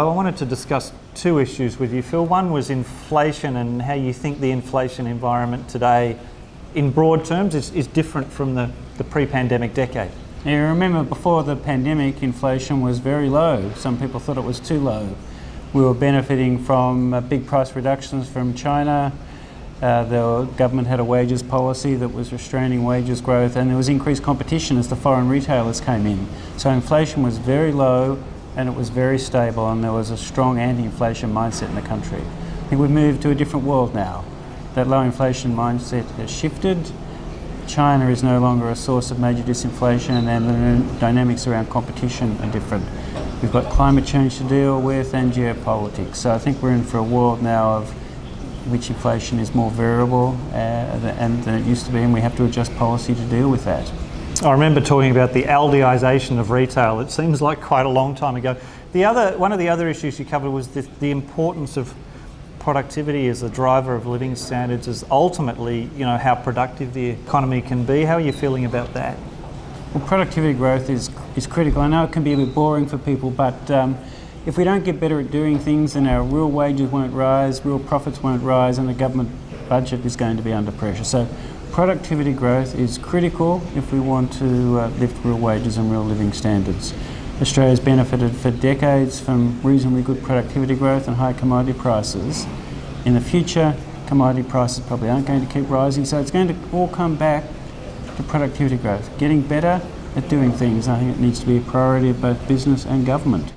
I wanted to discuss two issues with you, Phil. One was inflation and how you think the inflation environment today, in broad terms, is different from the pre-pandemic decade. You remember before the pandemic, inflation was very low. Some people thought it was too low. We were benefiting from big price reductions from China. The government had a wages policy that was restraining wages growth, and there was increased competition as the foreign retailers came in. So inflation was very low and it was very stable, and there was a strong anti-inflation mindset in the country. I think we've moved to a different world now. That low inflation mindset has shifted. China is no longer a source of major disinflation, and the dynamics around competition are different. We've got climate change to deal with and geopolitics. So I think we're in for a world now of which inflation is more variable than it used to be, and we have to adjust policy to deal with that. I remember talking about the Aldiisation of retail. It seems like quite a long time ago. One of the other issues you covered was the importance of productivity as a driver of living standards, as ultimately, how productive the economy can be. How are you feeling about that? Well, productivity growth is critical. I know it can be a bit boring for people, but if we don't get better at doing things, then our real wages won't rise, real profits won't rise, and the government budget is going to be under pressure. So productivity growth is critical if we want to lift real wages and real living standards. Australia's benefited for decades from reasonably good productivity growth and high commodity prices. In the future, commodity prices probably aren't going to keep rising, so it's going to all come back to productivity growth. Getting better at doing things, I think it needs to be a priority of both business and government.